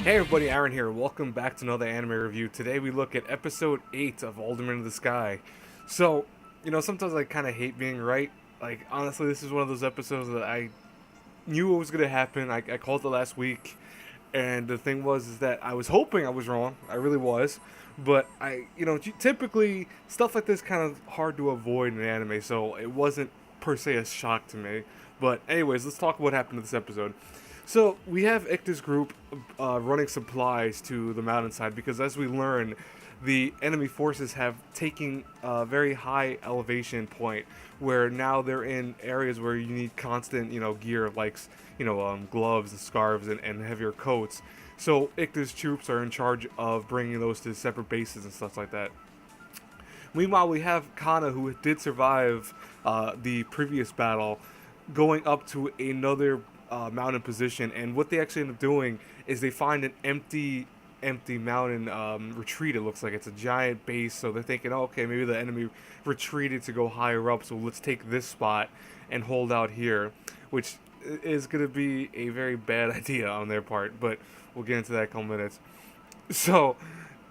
Hey everybody, Aaron here. Welcome back to another anime review. Today we look at episode 8 of Alderamin of the Sky. So, sometimes I kind of hate being right. Like, honestly, this is one of those episodes that I knew it was going to happen. I called it last week, and the thing was is that I was hoping I was wrong. I really was. But typically, stuff like this kind of hard to avoid in anime, so it wasn't per se a shock to me. But anyways, let's talk about what happened in this episode. So we have Icta's group running supplies to the mountainside because, as we learn, the enemy forces have taken a very high elevation point where now they're in areas where you need constant, gear like, gloves and scarves and heavier coats. So Icta's troops are in charge of bringing those to separate bases and stuff like that. Meanwhile, we have Kana, who did survive the previous battle, going up to another mountain position, and what they actually end up doing is they find an empty mountain retreat. It looks like it's a giant base, so they're thinking, oh, okay, maybe the enemy retreated to go higher up, so let's take this spot and hold out here, which is going to be a very bad idea on their part, but we'll get into that in a couple minutes. So,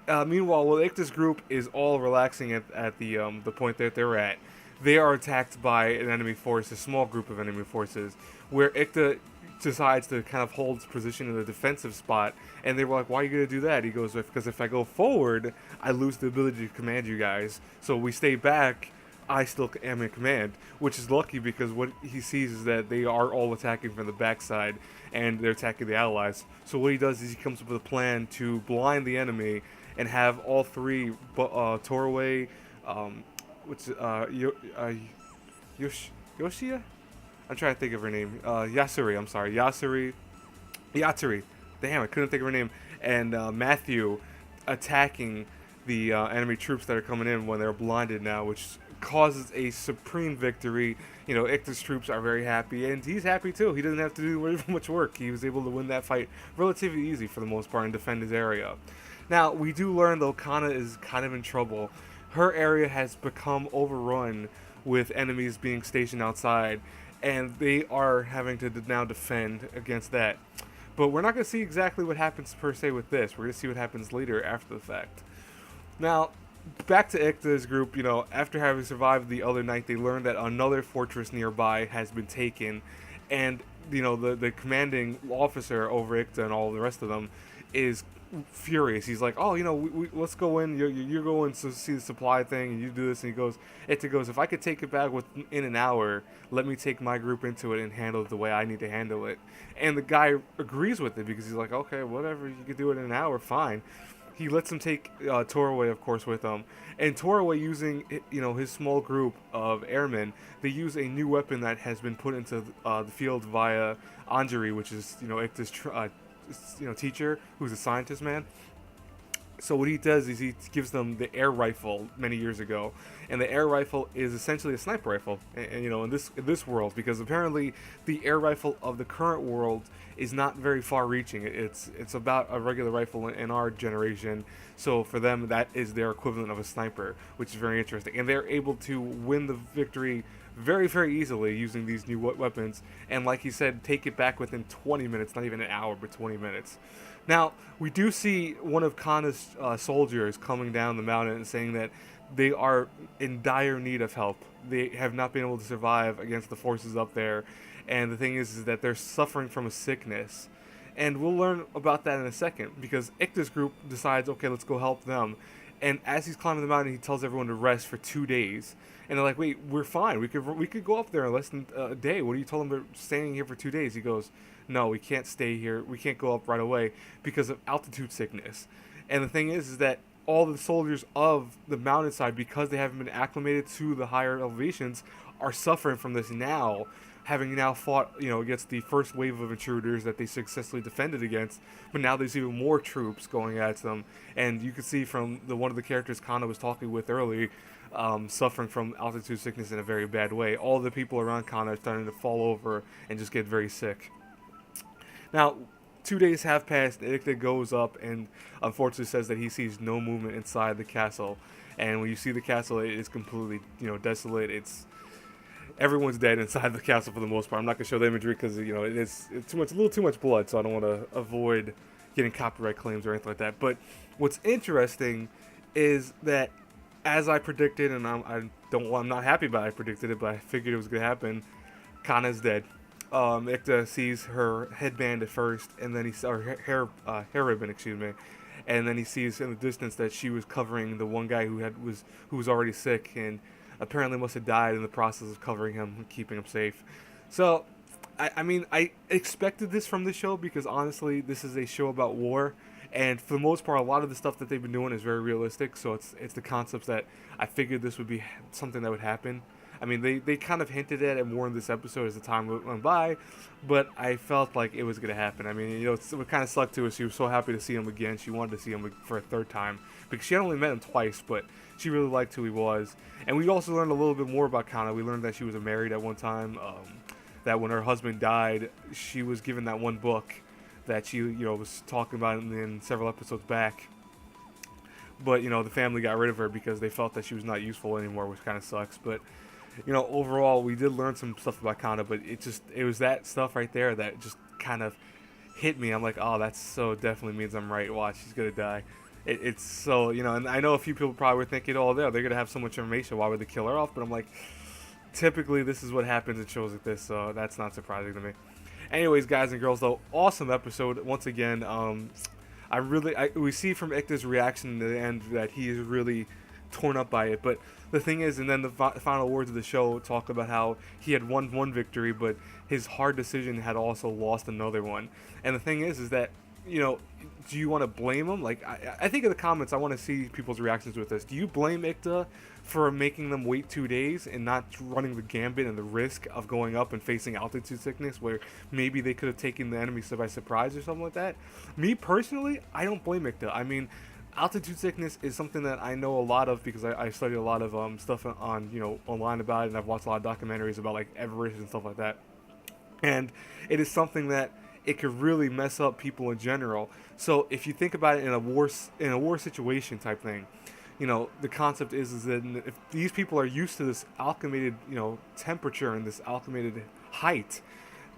meanwhile, while Icta's group is all relaxing at the point that they're at, they are attacked by an enemy force, a small group of enemy forces, where Icta decides to kind of hold his position in a defensive spot, and they were like, why are you going to do that? He goes, because if I go forward, I lose the ability to command you guys, so we stay back, I still am in command, which is lucky because what he sees is that they are all attacking from the backside, and they're attacking the allies. So what he does is he comes up with a plan to blind the enemy and have all three, Torway, Yoshia? I'm trying to think of her name. Yasuri, I'm sorry. Yatsuri. Damn, I couldn't think of her name. And Matthew attacking the enemy troops that are coming in when they're blinded now, which causes a supreme victory. Icta's troops are very happy, and he's happy too. He doesn't have to do much work. He was able to win that fight relatively easy for the most part and defend his area. Now, we do learn, though, Kana is kind of in trouble. Her area has become overrun with enemies being stationed outside, and they are having to now defend against that. But we're not going to see exactly what happens per se with this. We're going to see what happens later after the fact. Now, back to Icta's group, after having survived the other night, they learned that another fortress nearby has been taken, and, the commanding officer over Icta and all the rest of them is furious. He's like, oh, let's go in. You're going to see the supply thing, and you do this. And Icta goes, if I could take it back in an hour, let me take my group into it and handle it the way I need to handle it. And the guy agrees with it because he's like, okay, whatever, you could do it in an hour, fine. He lets him take Torway, of course, with him. And Torway, using his small group of airmen, they use a new weapon that has been put into the field via Anjari, which is Icta's teacher, who's a scientist man. So what he does is he gives them the air rifle many years ago, and the air rifle is essentially a sniper rifle. And in this world, because apparently the air rifle of the current world is not very far-reaching. It's about a regular rifle in our generation. So for them, that is their equivalent of a sniper, which is very interesting. And they're able to win the victory very, very easily using these new weapons. And like he said, take it back within 20 minutes, not even an hour, but 20 minutes. Now, we do see one of Kana's soldiers coming down the mountain and saying that they are in dire need of help. They have not been able to survive against the forces up there. And the thing is that they're suffering from a sickness. And we'll learn about that in a second, because Icta's group decides, okay, let's go help them. And as he's climbing the mountain, he tells everyone to rest for 2 days. And they're like, wait, we're fine. We could go up there in less than a day. What are you telling them? They're staying here for 2 days. He goes, no, we can't stay here. We can't go up right away because of altitude sickness. And the thing is that all the soldiers of the mountainside, because they haven't been acclimated to the higher elevations, are suffering from this now, having now fought, against the first wave of intruders that they successfully defended against. But now there's even more troops going at them, and you can see from one of the characters Kana was talking with earlier, suffering from altitude sickness in a very bad way. All the people around Kana are starting to fall over and just get very sick. Now, 2 days have passed, and Icta goes up and unfortunately says that he sees no movement inside the castle. And when you see the castle, it is completely, desolate. Everyone's dead inside the castle for the most part. I'm not gonna show the imagery because it's a little too much blood, so I don't want to avoid getting copyright claims or anything like that. But what's interesting is that, as I predicted, and I'm not happy about it, I predicted it, but I figured it was gonna happen. Kana's dead. Ikta sees her headband at first, and then he saw her hair ribbon, excuse me, and then he sees in the distance that she was covering the one guy who was already sick, and apparently must have died in the process of covering him and keeping him safe. So, I mean, I expected this from the show because honestly, this is a show about war, and for the most part, a lot of the stuff that they've been doing is very realistic. So it's the concepts that I figured this would be something that would happen. I mean, they kind of hinted at it more in this episode as the time went by, but I felt like it was going to happen. I mean, you know, what kind of sucked to us. She was so happy to see him again. She wanted to see him for a third time because she had only met him twice, but she really liked who he was. And we also learned a little bit more about Kana. We learned that she was married at one time, that when her husband died, she was given that one book that she, you know, was talking about in several episodes back. But, you know, the family got rid of her because they felt that she was not useful anymore, which kind of sucks. But, you know, overall, we did learn some stuff about Kana, but it was that stuff right there that just kind of hit me. I'm like, oh, that so definitely means I'm right. Watch, she's going to die. It's so, you know, and I know a few people probably were thinking, oh, they're going to have so much information. Why would they kill her off? But I'm like, typically this is what happens in shows like this, so that's not surprising to me. Anyways, guys and girls, though, awesome episode. Once again, we see from Ikta's reaction to the end that he is really torn up by it. But the thing is, and then the final words of the show talk about how he had won one victory, but his hard decision had also lost another one. And the thing is that, you know, do you want to blame him? Like, I think in the comments, I want to see people's reactions with this. Do you blame Ikta for making them wait 2 days and not running the gambit and the risk of going up and facing altitude sickness, where maybe they could have taken the enemy by surprise or something like that? Me personally, I don't blame Ikta. I mean, altitude sickness is something that I know a lot of because I studied a lot of stuff on, you know, online about it, and I've watched a lot of documentaries about like Everest and stuff like that. And it is something that it could really mess up people in general. So if you think about it in a war situation type thing, you know, the concept is that if these people are used to this alchemated, you know, temperature and this alchemated height,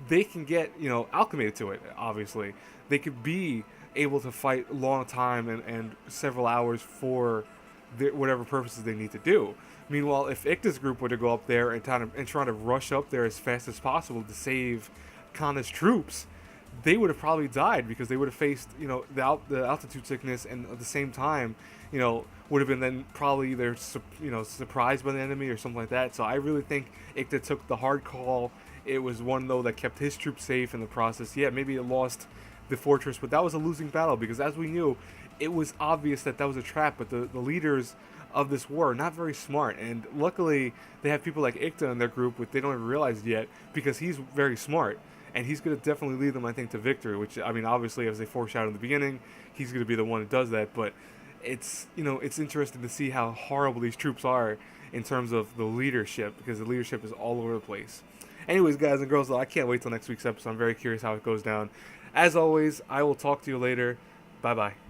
they can get, you know, alchemated to it. Obviously, they could be able to fight a long time and several hours for whatever purposes they need to do. Meanwhile, if Ikta's group were to go up there and try to rush up there as fast as possible to save Kana's troops, they would have probably died because they would have faced, you know, the altitude sickness, and at the same time, you know, would have been then probably either, you know, surprised by the enemy or something like that. So I really think Ikta took the hard call. It was one, though, that kept his troops safe in the process. Yeah, maybe it lost the fortress, but that was a losing battle because, as we knew, it was obvious that was a trap. But the leaders of this war are not very smart, and luckily they have people like Ikta in their group, which they don't even realize yet, because he's very smart. And he's going to definitely lead them, I think, to victory, which, I mean, obviously, as they foreshadowed in the beginning, he's going to be the one who does that. But it's, you know, it's interesting to see how horrible these troops are in terms of the leadership, because the leadership is all over the place. Anyways, guys and girls, though, I can't wait till next week's episode. I'm very curious how it goes down. As always, I will talk to you later. Bye-bye.